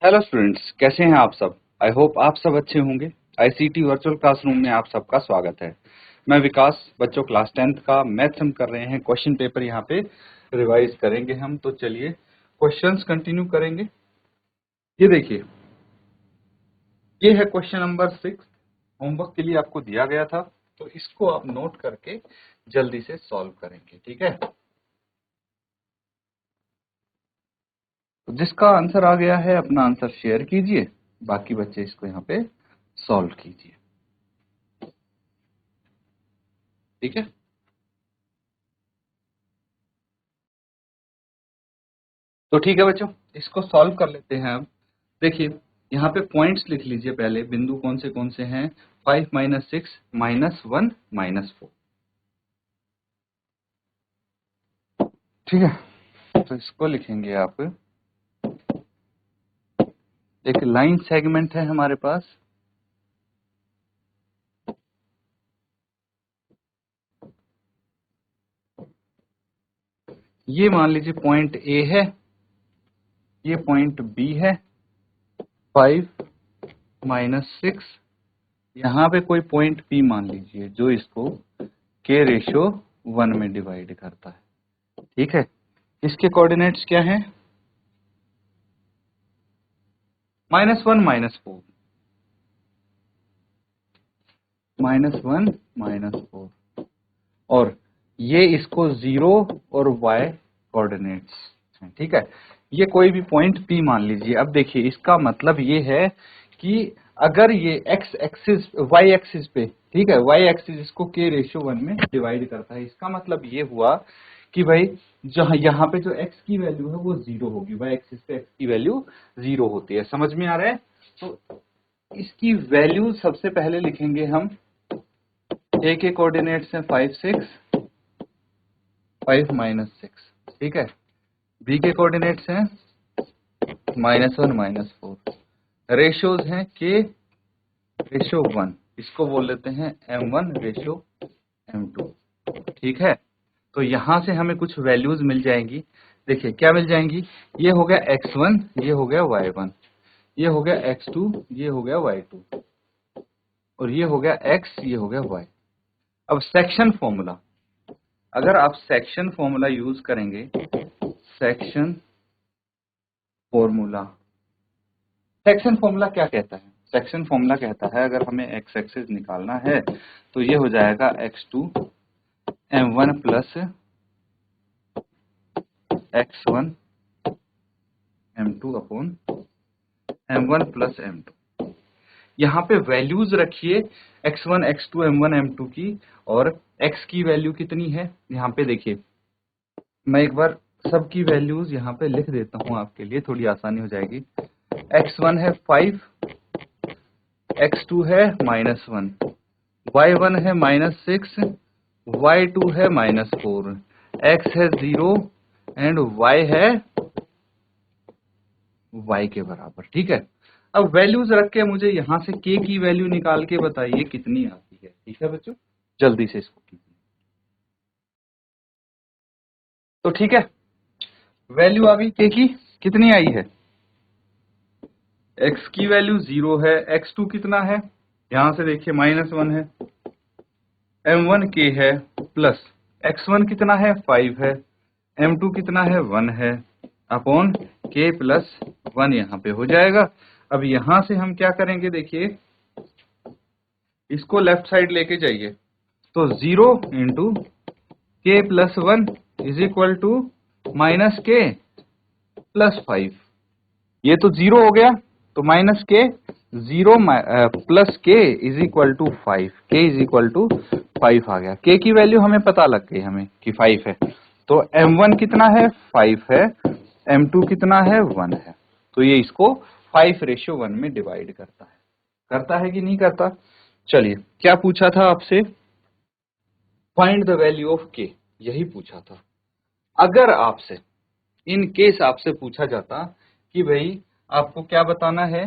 Hello students, कैसे हैं आप सब। आई होप आप सब अच्छे होंगे। आईसीटी वर्चुअल क्लासरूम में आप सबका स्वागत है। मैं विकास, बच्चों क्लास 10th का मैथ्स हम कर रहे हैं। क्वेश्चन पेपर यहाँ पे रिवाइज करेंगे हम। तो चलिए क्वेश्चंस कंटिन्यू करेंगे। ये देखिए, ये है क्वेश्चन नंबर 6। होमवर्क के लिए आपको दिया गया था, तो इसको आप नोट करके जल्दी से सॉल्व करेंगे, ठीक है। तो जिसका आंसर आ गया है अपना आंसर शेयर कीजिए, बाकी बच्चे इसको यहाँ पे सॉल्व कीजिए, ठीक है। तो ठीक है बच्चों, इसको सॉल्व कर लेते हैं अब। देखिए, यहाँ पे पॉइंट्स लिख लीजिए। पहले बिंदु कौन से हैं। 5 माइनस 6 माइनस 1 माइनस 4, ठीक है। तो इसको लिखेंगे आप। एक लाइन सेगमेंट है हमारे पास, ये मान लीजिए पॉइंट ए है, ये पॉइंट बी है। 5 माइनस 6, यहाँ पे कोई पॉइंट पी मान लीजिए जो इसको के रेशियो 1 में डिवाइड करता है, ठीक है। इसके कोऑर्डिनेट्स क्या हैं। -1 -4, -1 -4, और ये इसको 0 और y कोऑर्डिनेट्स हैं, ठीक है। ये कोई भी पॉइंट P मान लीजिए। अब देखिए, इसका मतलब ये है कि अगर ये x एक्सिस y एक्सिस पे, ठीक है, y एक्सिस इसको k रेशियो 1 में डिवाइड करता है। इसका मतलब ये हुआ कि भाई जहां यहाँ पे जो x की वैल्यू है वो 0 होगी, y एक्सिस पे x की वैल्यू 0 होती है। समझ में आ रहा है। तो इसकी वैल्यू सबसे पहले लिखेंगे हम। a के कोऑर्डिनेट्स हैं 5 6, 5 माइनस 6, ठीक है। बी के कोऑर्डिनेट्स हैं -1 -4, रेशियोज हैं के रेशियो 1, इसको बोल लेते हैं m1 रेशियो m2, ठीक है। तो यहां से हमें कुछ वैल्यूज मिल जाएंगी। देखिए क्या मिल जाएंगी। ये हो गया x1, ये हो गया y1, ये हो गया x2, ये हो गया y2, और ये हो गया x, ये हो गया y। अब सेक्शन फॉर्मूला, अगर आप सेक्शन फॉर्मूला यूज करेंगे, सेक्शन फॉर्मूला, सेक्शन फॉर्मूला क्या कहता है। सेक्शन फॉर्मूला कहता है अगर हमें एक्स एक्सिस निकालना है तो ये हो जाएगा x2 m1 plus x1 m2 upon m1 plus m2। यहाँ पे वैल्यूज रखिए x1 x2 m1 m2 की, और x की वैल्यू कितनी है। यहाँ पे देखिए, मैं एक बार सबकी वैल्यूज यहाँ पे लिख देता हूँ आपके लिए, थोड़ी आसानी हो जाएगी। x1 है 5, x2 है -1, y1 है -6, y2 है -4, x है 0 एंड y है y के बराबर, ठीक है। अब वैल्यूज रख के मुझे यहां से k की वैल्यू निकाल के बताइए कितनी आती है, ठीक है बच्चों। जल्दी से इसको कीजिए। तो ठीक है, वैल्यू आ गई k की, कितनी आई है। x की वैल्यू 0 है, x2 कितना है, यहां से देखिए -1 है, m1 k है, प्लस x1 कितना है 5 है, m2 कितना है 1 है, अपॉन k प्लस 1 यहाँ पे हो जाएगा। अब यहां से हम क्या करेंगे, देखिए इसको लेफ्ट साइड लेके जाइए, तो 0 इंटू के plus 1 is equal to minus के प्लस 5। ये तो 0 हो गया, तो माइनस के 0 प्लस के इज इक्वल टू 5, के इज इक्वल टू 5 आ गया। के की वैल्यू हमें पता लग गई हमें कि 5 है। तो m1 कितना है 5 है, m2 कितना है 1 है। तो ये इसको 5:1 में डिवाइड करता है कि नहीं करता। चलिए, क्या पूछा था आपसे, फाइंड द वैल्यू ऑफ के, यही पूछा था। अगर आपसे इन केस आपसे पूछा जाता कि भाई आपको क्या बताना है,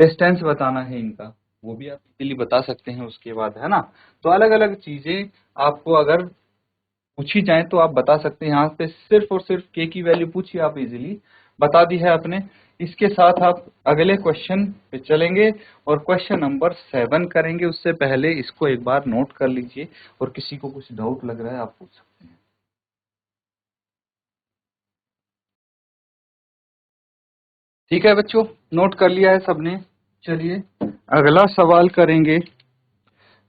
डिस्टेंस बताना है इनका, वो भी आप इजीली बता सकते हैं उसके बाद, है ना। तो अलग अलग चीजें आपको अगर पूछी जाए तो आप बता सकते हैं। यहाँ पे सिर्फ और सिर्फ के की वैल्यू पूछी, आप इजीली बता दी है आपने। इसके साथ आप अगले क्वेश्चन पे चलेंगे और क्वेश्चन नंबर 7 करेंगे। उससे पहले इसको एक बार नोट कर लीजिए, और किसी को कुछ डाउट लग रहा है आप पूछ सकते हैं। ठीक है बच्चों, नोट कर लिया है सबने? चलिए अगला सवाल करेंगे।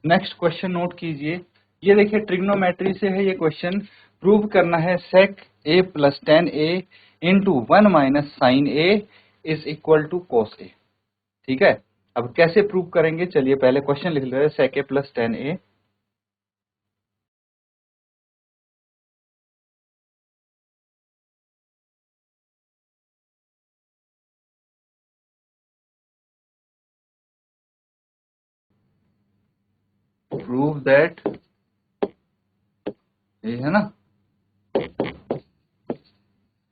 नेक्स्ट क्वेश्चन नोट कीजिए। ये देखिए ट्रिग्नोमेट्री से है ये क्वेश्चन। प्रूव करना है sec a plus tan a into 1 minus sine a is equal to cos a. ठीक है, अब कैसे प्रूव करेंगे? चलिए पहले क्वेश्चन लिख ले रहे, sec a plus tan a prove that, ये है ना,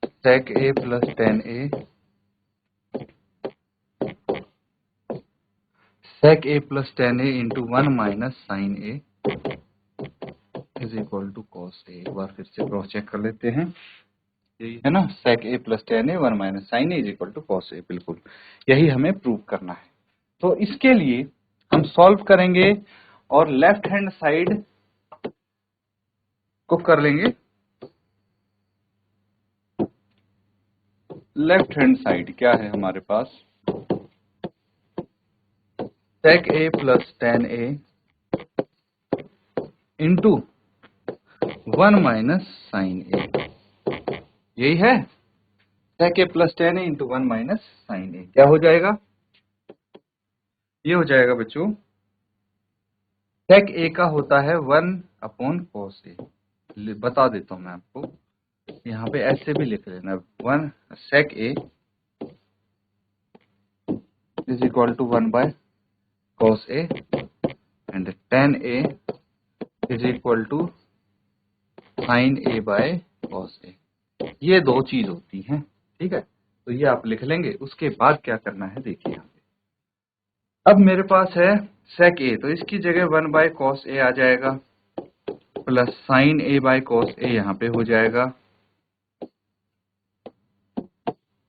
sec a plus tan a sec a plus tan a into 1 minus sine a is equal to cos a. एक बार फिर से क्रॉस चेक कर लेते हैं। यही है ना, sec a plus tan a 1 minus sine a is equal to cos a. बिल्कुल यही हमें प्रूव करना है। तो इसके लिए हम सॉल्व करेंगे और लेफ्ट हैंड साइड को कर लेंगे। लेफ्ट हैंड साइड क्या है हमारे पास? सेक a plus tan a into 1 minus sine ए, यही है। Sec a plus tan a into 1 minus sine ए क्या हो जाएगा? ये हो जाएगा बच्चों, सेक ए का होता है 1 अपॉन कॉस ए। बता देता हूं मैं आपको, यहाँ पे ऐसे भी लिख लेना, 1 sec a is equal to 1 by cos a and tan a is equal to sine a by cos a. ये दो चीज होती हैं। ठीक है, तो ये आप लिख लेंगे। उसके बाद क्या करना है देखिए, यहाँ पे अब मेरे पास है सेक ए, तो इसकी जगह 1 बाय कॉस ए आ जाएगा, plus sine a by cos a यहाँ पे हो जाएगा,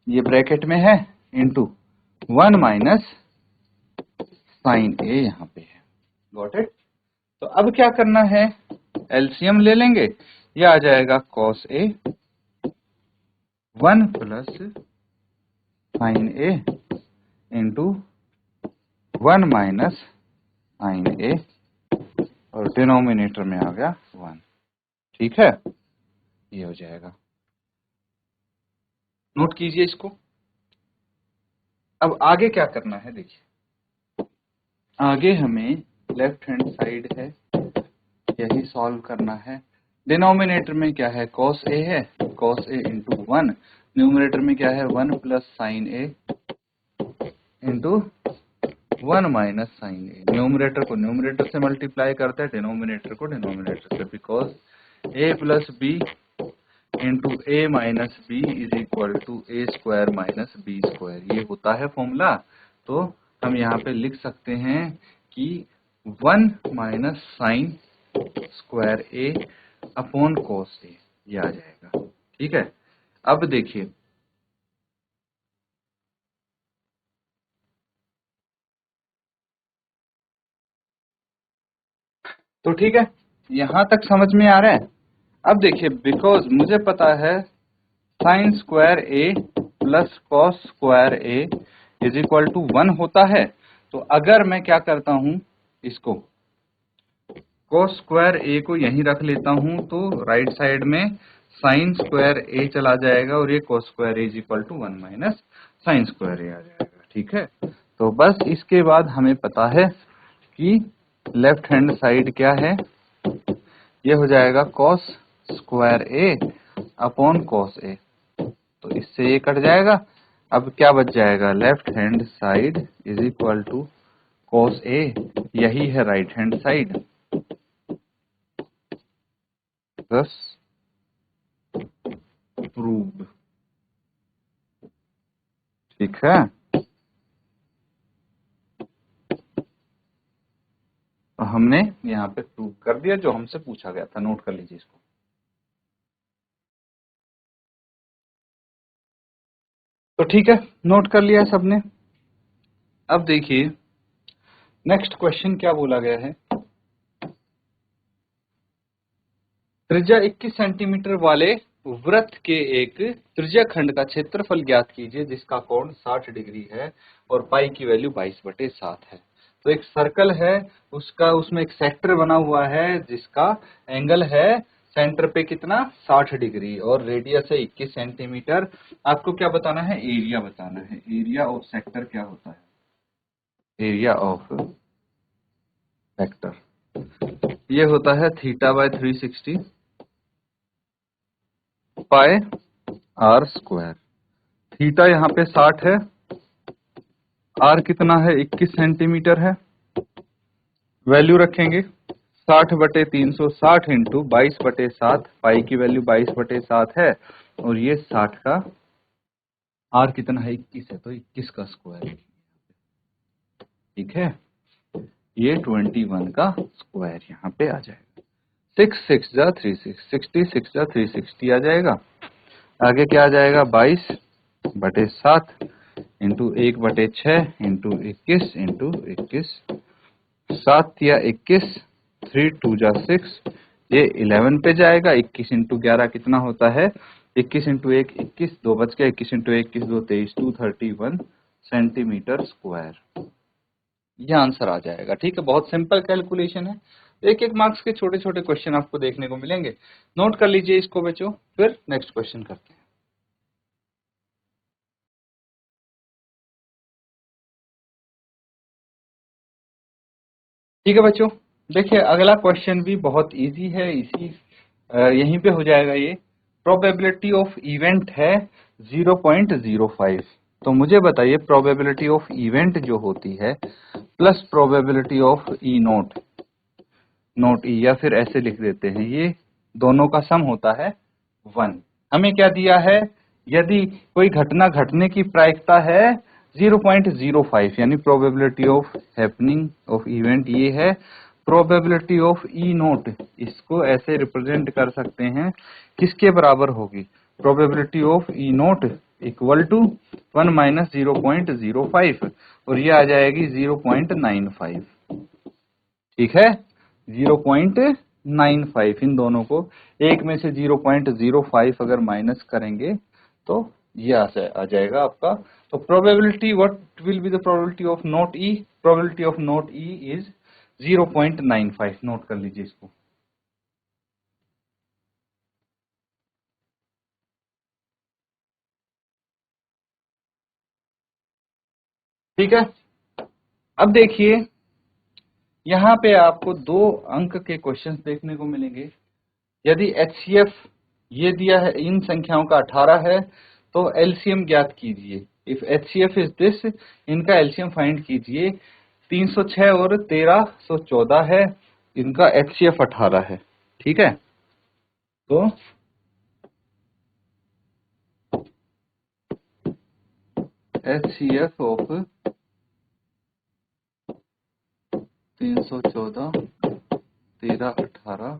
ये ब्रैकेट में है, इंटू 1 माइनस साइन ए यहाँ पे है। Got it? तो अब क्या करना है, एलसीएम ले लेंगे। ये आ जाएगा cos A 1 plus sine a into 1 minus sine ए, और डिनोमिनेटर में आ गया 1। ठीक है, ये हो जाएगा। नोट कीजिए इसको। अब आगे क्या करना है देखिए, आगे हमें लेफ्ट हैंड साइड है, यही सॉल्व करना है। डिनोमिनेटर में क्या है, कॉस ए है, कॉस ए इंटू 1। न्यूमरेटर में क्या है, 1 plus sine a into 1 minus sine a. Numerator को न्यूमरेटर से मल्टीप्लाई करते हैं, डिनोमिनेटर को डिनोमिनेटर से, because a plus b into a minus b is equal to a square minus b square. ये होता है फॉर्मूला। तो हम यहाँ पे लिख सकते हैं कि 1 minus sine square a upon cos a, ये आ जाएगा। ठीक है, अब देखिए तो ठीक है, यहां तक समझ में आ रहा है। अब देखिए, बिकॉज मुझे पता है sine square a plus cos square a is equal to 1 होता है। तो अगर मैं क्या करता हूं, इसको कॉस स्क्वायर ए को यहीं रख लेता हूं, तो राइट साइड में साइन स्क्वायर ए चला जाएगा, और ये cos square a is equal to 1 minus sine square a आ जाएगा। ठीक है, तो बस इसके बाद हमें पता है कि लेफ्ट हैंड साइड क्या है, ये हो जाएगा cos square a upon cos a. तो इससे ये कट जाएगा। अब क्या बच जाएगा, left hand side is equal to cos a, यही है राइट हैंड साइड। बस प्रूव्ड। ठीक है, तो हमने यहाँ पे प्रूव कर दिया जो हमसे पूछा गया था। नोट कर लीजिए इसको। तो ठीक है, नोट कर लिया है सबने। अब देखिए नेक्स्ट क्वेश्चन क्या बोला गया है। त्रिज्या 21 सेंटीमीटर वाले वृत्त के एक त्रिज्या खंड का क्षेत्रफल ज्ञात कीजिए जिसका कोण 60 डिग्री है और पाई की वैल्यू 22/7 है। तो एक सर्कल है, उसका उसमें एक सेक्टर बना हुआ है जिसका एंगल है सेंटर पे कितना 60 डिग्री और रेडियस है 21 सेंटीमीटर। आपको क्या बताना है, एरिया बताना है। एरिया ऑफ सेक्टर क्या होता है, एरिया ऑफ सेक्टर ये होता है θ/360 पाई आर स्क्वायर। थीटा यहाँ पे 60 है, आर कितना है 21 सेंटीमीटर है, वैल्यू रखेंगे 60/360 इंटू 22/7, पाई की वैल्यू 22/7 है और ये 60 का आर कितना है 21 है तो 21 का स्क्वायर, ठीक है। ये 21 का स्क्वायर यहाँ पे आ जाएगा। 6 6 जा 360, 6 जा 360 आ जाएगा। आगे क्या आ जाएगा 22/7 इंटू 1/6 इंटू 21 इंटू 21, 7 या 21, 3 2 जा 6, ये 11 पे जाएगा। 21 इंटू 11 कितना होता है, 21 इंटू 1 21, 2 बच गया, 21 इंटू 1 21, 2 23, 231 सेंटीमीटर स्क्वायर। ये आंसर आ जाएगा, ठीक है। बहुत सिंपल कैलकुलेशन है। एक एक मार्क्स के छोटे छोटे क्वेश्चन आपको देखने को मिलेंगे। नोट कर लीजिए इसको बच्चों, फिर नेक्स्ट क्वेश्चन करते हैं। ठीक है बच्चों, देखिए अगला क्वेश्चन भी बहुत इजी है, इसी यहीं पे हो जाएगा ये। प्रोबेबिलिटी ऑफ इवेंट है 0.05। तो मुझे बताइए प्रोबेबिलिटी ऑफ इवेंट जो होती है plus probability of e not, not e, या फिर ऐसे लिख देते हैं, ये दोनों का सम होता है 1। हमें क्या दिया है, यदि कोई घटना घटने की प्रायिकता है 0.05 यानी probability of happening of event ये है। प्रोबेबिलिटी ऑफ ई नोट इसको ऐसे रिप्रेजेंट कर सकते हैं, किसके बराबर होगी, probability of e not equal to 1 minus 0.05 और ये आ जाएगी 0.95, ठीक है। 0.95, इन दोनों को एक में से 0.05 अगर माइनस करेंगे तो ये आ जाएगा आपका। तो probability, what will be the probability of note E, probability of note E is 0.95। Note कर लीजिए इसको। ठीक है, अब देखिए यहाँ पे आपको 2 अंक के क्वेश्चंस देखने को मिलेंगे। यदि HCF ये दिया है, इन संख्याओं का 18 है, तो एलसीएम ज्ञात कीजिए। इफ HCF इज दिस, इनका एलसीएम फाइंड कीजिए। 306 और 1314 है, इनका HCF 18 है, ठीक है। तो HCF ऑफ 314 1318,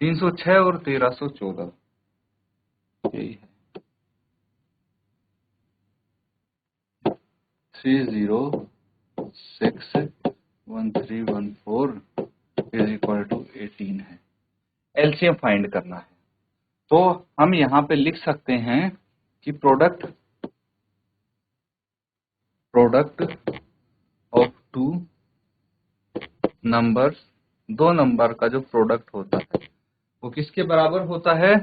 306 और 1314 यही है। 306131 इज इक्वल टू 18 है। एलसीएम फाइंड करना है, तो हम यहाँ पे लिख सकते हैं कि प्रोडक्ट ऑफ 2 नंबर्स, 2 नंबर का जो प्रोडक्ट होता है वो किसके बराबर होता है,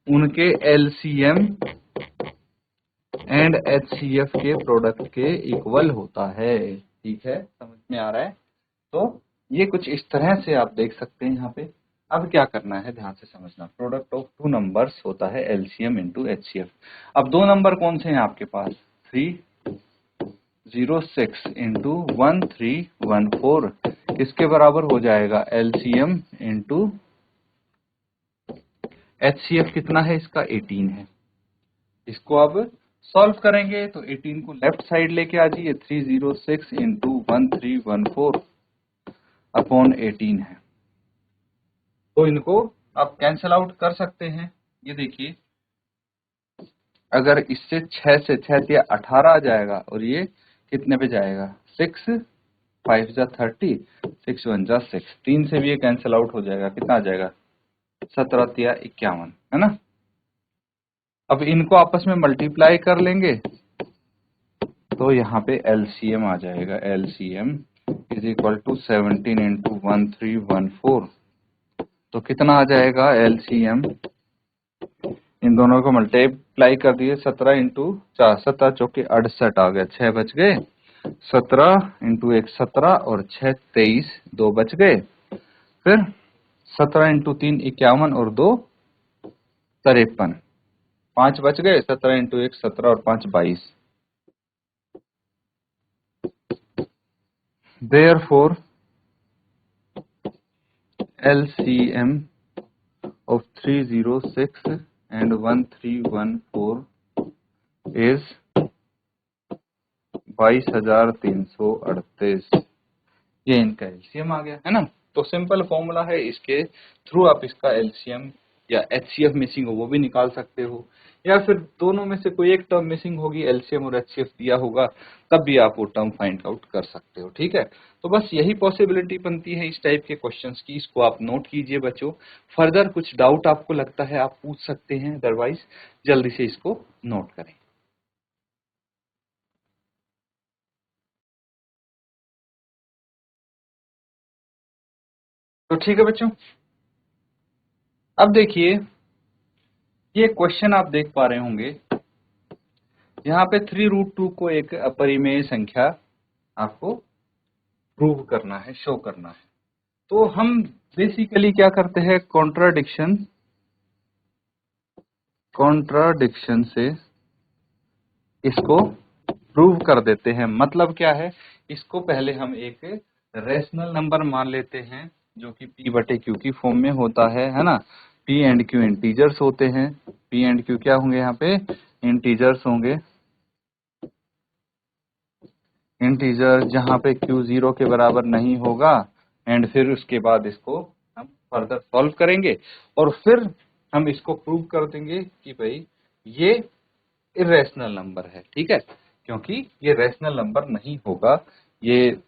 उनके एलसीएम एंड एचसीएफ के प्रोडक्ट के इक्वल होता है, ठीक है। समझ में आ रहा है। तो ये कुछ इस तरह से आप देख सकते हैं यहाँ पे। अब क्या करना है, ध्यान से समझना। प्रोडक्ट ऑफ 2 नंबर्स होता है एलसीएम इंटू एचसीएफ। अब 2 नंबर कौन से हैं आपके पास, 306 इंटू 1314 किसके बराबर हो जाएगा, एलसीएम इंटू एचसीएफ कितना है इसका 18 है। इसको अब सॉल्व करेंगे तो 18 को लेफ्ट साइड लेके आ जाइए, 306 इंटू 1314 अपॉन 18 है। तो इनको आप कैंसल आउट कर सकते हैं। ये देखिए अगर इससे 6 से 6 या 18 आ जाएगा और ये कितने पे जाएगा 6, 5 जा 30, 6 1 जा 6, 3 से भी ये कैंसिल आउट हो जाएगा, कितना आ जाएगा 17 या 51, है ना। अब इनको आपस में मल्टीप्लाई कर लेंगे तो यहाँ पे एलसीएम आ जाएगा, LCM is equal to 17 into 1314, तो कितना आ जाएगा एलसीएम, इन दोनों को मल्टीप्लाई कर दिए 17 इंटू 4, 17 चौके 68 आ गया, 6 बच गए, 17 इंटू 1 17 और 6 23, 2 बच गए, फिर 17 इंटू 3 51 और 2 53, 5 बच गए, 17 इंटू 1 17 और 5 22। Therefore, LCM of 306 and 1314 is 22,338। ये इनका एलसीएम आ गया, है ना। तो सिंपल फॉर्मूला है, इसके थ्रू आप इसका एलसीएम या एचसीएफ मिसिंग हो वो भी निकाल सकते हो, या फिर दोनों में से कोई एक टर्म मिसिंग होगी, एलसीएम और एचसीएफ दिया होगा, तब भी आप वो टर्म फाइंड आउट कर सकते हो, ठीक है। तो बस यही पॉसिबिलिटी बनती है इस टाइप के क्वेश्चंस की, इसको आप नोट कीजिए बच्चों। फर्दर कुछ डाउट आपको लगता है आप पूछ सकते हैं, अदरवाइज जल्दी से इसको नोट करें। तो ठीक है बच्चों, अब देखिए ये क्वेश्चन आप देख पा रहे होंगे, यहाँ पे 3√2 को एक अपरिमेय संख्या आपको प्रूव करना है, शो करना है। तो हम बेसिकली क्या करते हैं, कॉन्ट्राडिक्शन से इसको प्रूव कर देते हैं। मतलब क्या है, इसको पहले हम एक रेशनल नंबर मान लेते हैं जो कि p/q की फॉर्म में होता है ना। p एंड q इंटीजर्स होते हैं, p एंड q क्या होंगे, यहाँ पे इंटीजर्स होंगे, इंटीजर जहाँ पे q 0 के बराबर नहीं होगा, एंड फिर उसके बाद इसको हम फर्दर सॉल्व करेंगे और फिर हम इसको प्रूव कर देंगे कि भाई ये इरेशनल नंबर है, ठीक है, क्योंकि ये रेशनल नंबर नहीं होगा, ये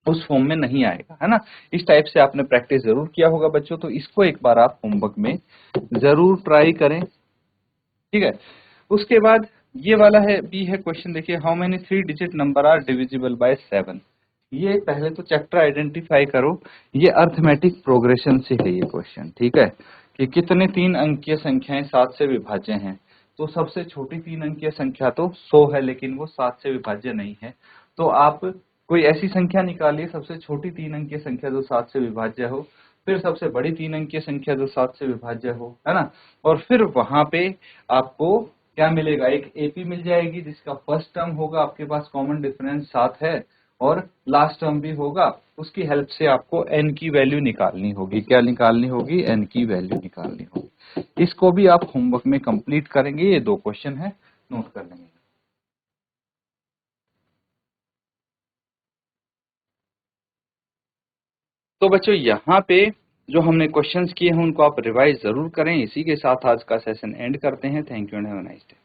उस फॉर्म में नहीं आएगा, है ना। इस टाइप से आपने प्रैक्टिस जरूर किया होगा बच्चों, तो इसको एक बार आप होमवर्क में जरूर ट्राई करें, ठीक है। उसके बाद ये वाला है बी है क्वेश्चन, देखिए how many 3 digit number are divisible by 7। ये पहले तो चैप्टर आइडेंटिफाई करो, ये अर्थमेटिक प्रोग्रेशन से है ये क्वेश्चन, ठीक है, कि कितने 3 अंकीय संख्याएं 7 से विभाज्य हैं। तो सबसे छोटी 3 अंकीय संख्या तो 100 है, लेकिन वो 7 से विभाज्य नहीं है। तो आप कोई ऐसी संख्या निकालिए, सबसे छोटी 3 अंकीय संख्या जो 7 से विभाज्य हो, फिर सबसे बड़ी 3 अंकीय संख्या जो 7 से विभाज्य हो, है ना। और फिर वहां पे आपको क्या मिलेगा, एक एपी मिल जाएगी जिसका फर्स्ट टर्म होगा, आपके पास कॉमन डिफरेंस 7 है, और लास्ट टर्म भी होगा, उसकी हेल्प से आपको n की वैल्यू निकालनी होगी। क्या निकालनी होगी, n की वैल्यू निकालनी होगी। इसको भी आप होमवर्क में कंप्लीट करेंगे, ये 2 क्वेश्चन है, नोट कर लेंगे। तो बच्चों यहाँ पे जो हमने क्वेश्चंस किए हैं उनको आप रिवाइज जरूर करें। इसी के साथ आज का सेशन एंड करते हैं। Thank you and have a nice day.